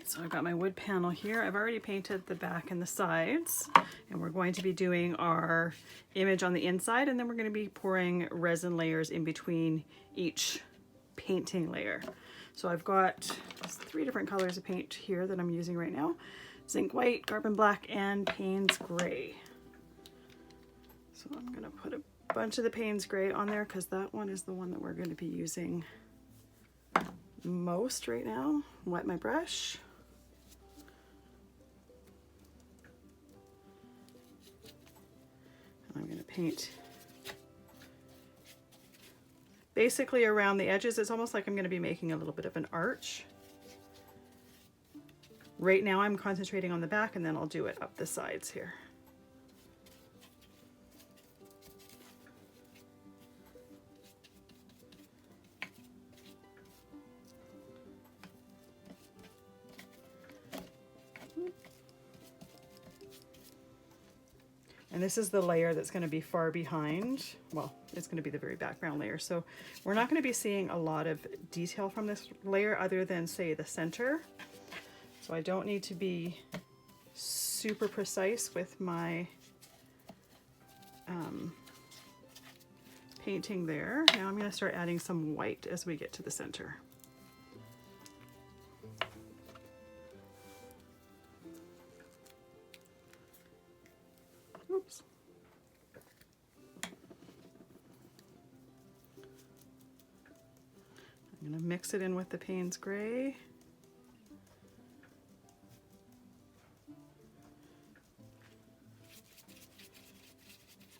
So I've got my wood panel here. I've already painted the back and the sides, and we're going to be doing our image on the inside, and then we're going to be pouring resin layers in between each painting layer. So I've got 3 different colors of paint here that I'm using right now: zinc white, carbon black, and Paynes Grey. So I'm going to put a bunch of the Paynes Grey on there because that one is the one that we're going to be using most right now. Wet my brush. I'm going to paint basically around the edges. It's almost like I'm going to be making a little bit of an arch. Right now I'm concentrating on the back, and then I'll do it up the sides here. And this is the layer that's going to be far behind. Well, it's going to be the very background layer. So we're not going to be seeing a lot of detail from this layer other than, say, the center. So I don't need to be super precise with my painting there. Now I'm going to start adding some white as we get to the center. Oops. I'm going to mix it in with the Paynes Grey.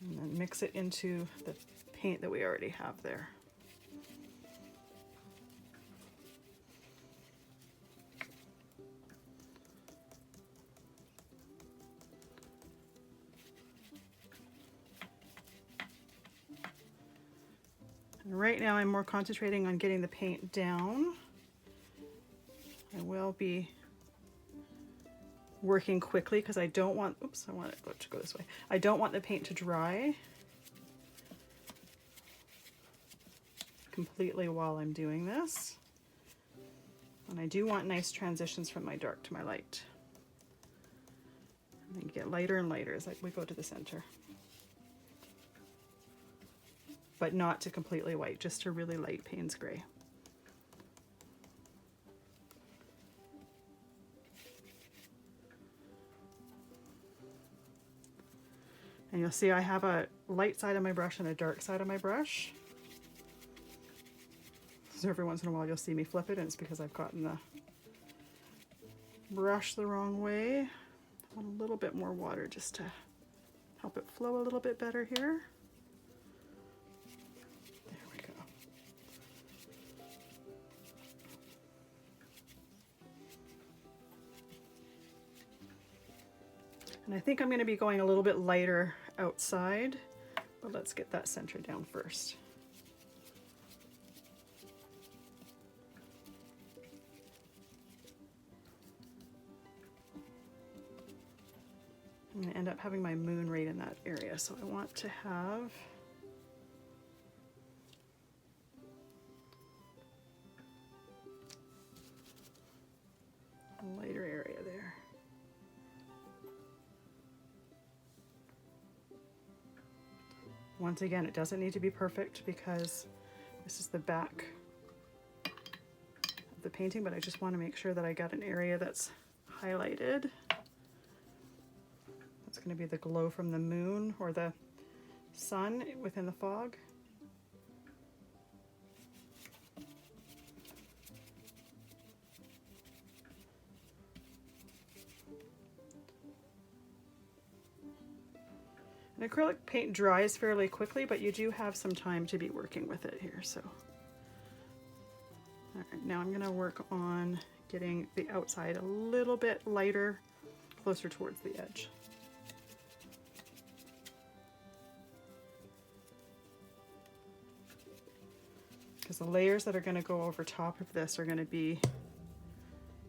And then mix it into the paint that we already have there. And right now I'm more concentrating on getting the paint down. I will be working quickly because I don't want, oops, I want it to go this way. I don't want the paint to dry completely while I'm doing this. And I do want nice transitions from my dark to my light. And then get lighter and lighter as we go to the center. But not to completely white, just to really light Paynes Grey. And you'll see I have a light side of my brush and a dark side of my brush. So every once in a while you'll see me flip it, and it's because I've gotten the brush the wrong way. I want a little bit more water just to help it flow a little bit better here. There we go. And I think I'm going to be going a little bit lighter outside, but let's get that center down first. I'm going to end up having my moon right in that area, so I want to have a lighter area there. Once again, it doesn't need to be perfect because this is the back of the painting, but I just want to make sure that I got an area that's highlighted. That's going to be the glow from the moon or the sun within the fog. And acrylic paint dries fairly quickly, but you do have some time to be working with it here. So, all right, now I'm going to work on getting the outside a little bit lighter, closer towards the edge. Because the layers that are going to go over top of this are going to be,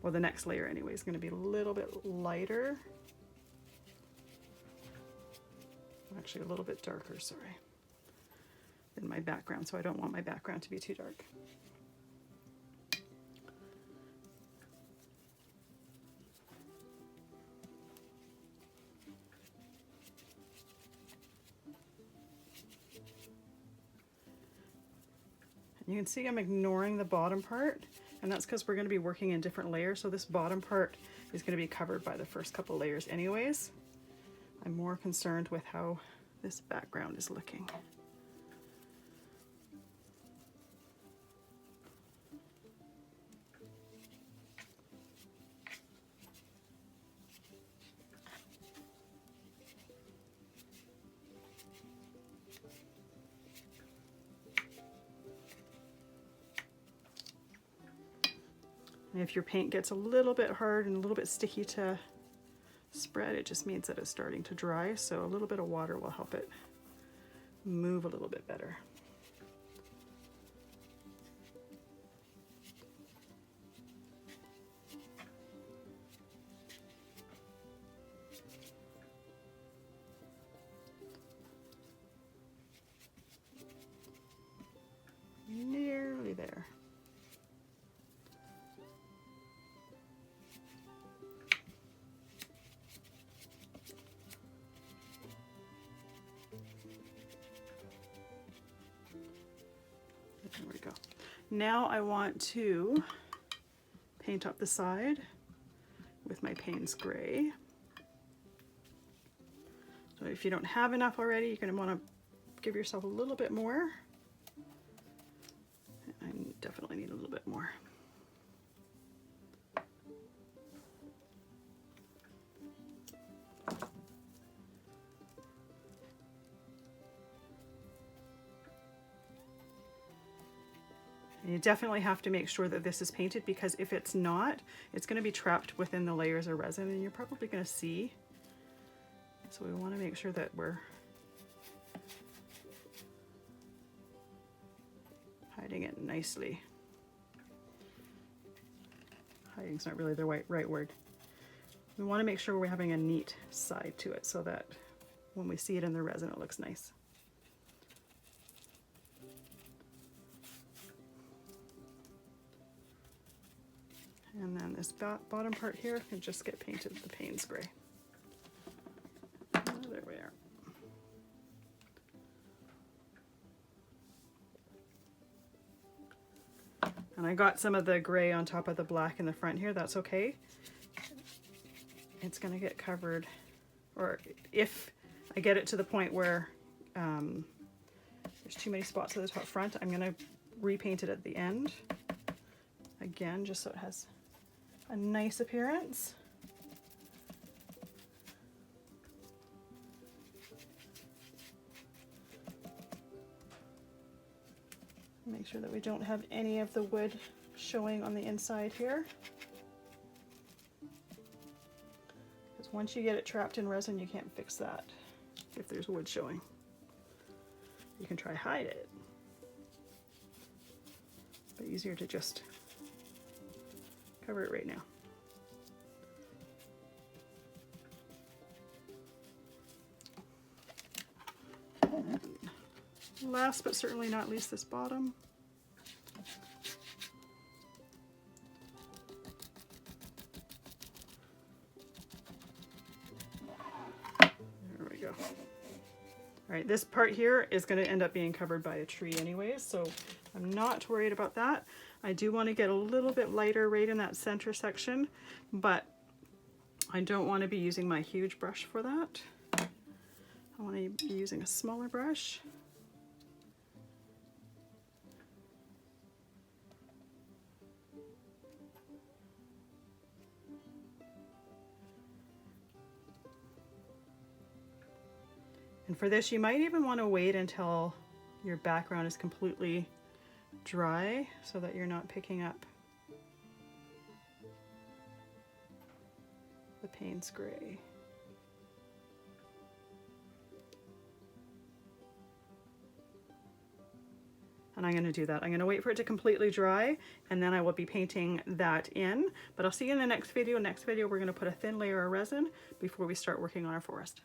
well, the next layer anyway is going to be a little bit lighter. Actually a little bit darker, sorry, than my background, so I don't want my background to be too dark. You can see I'm ignoring the bottom part, and that's because we're going to be working in different layers, so this bottom part is going to be covered by the first couple layers anyways. I'm more concerned with how this background is looking. And if your paint gets a little bit hard and a little bit sticky to spread, it just means that it's starting to dry, so a little bit of water will help it move a little bit better. Nearly there. There we go. Now I want to paint up the side with my Paynes Grey. So if you don't have enough already, you're going to want to give yourself a little bit more. I definitely need a little bit more. And you definitely have to make sure that this is painted, because if it's not, it's going to be trapped within the layers of resin and you're probably going to see. So we want to make sure that we're hiding it nicely. Hiding's not really the right word. We want to make sure we're having a neat side to it so that when we see it in the resin, it looks nice. And then this bottom part here can just get painted the Paynes Grey. Oh, there we are. And I got some of the gray on top of the black in the front here. That's okay. It's going to get covered, or if I get it to the point where there's too many spots at the top front, I'm going to repaint it at the end again, just so it has a nice appearance. Make sure that we don't have any of the wood showing on the inside here. Because once you get it trapped in resin, you can't fix that if there's wood showing. You can try hide it, but easier to just cover it right now. And last but certainly not least, this bottom. There we go. All right, this part here is going to end up being covered by a tree anyways, so I'm not worried about that. I do want to get a little bit lighter right in that center section, but I don't want to be using my huge brush for that. I want to be using a smaller brush. And for this, you might even want to wait until your background is completely dry so that you're not picking up the Paynes Grey. And I'm going to do that. I'm going to wait for it to completely dry, and then I will be painting that in. But I'll see you in the next video. Next video, we're going to put a thin layer of resin before we start working on our forest.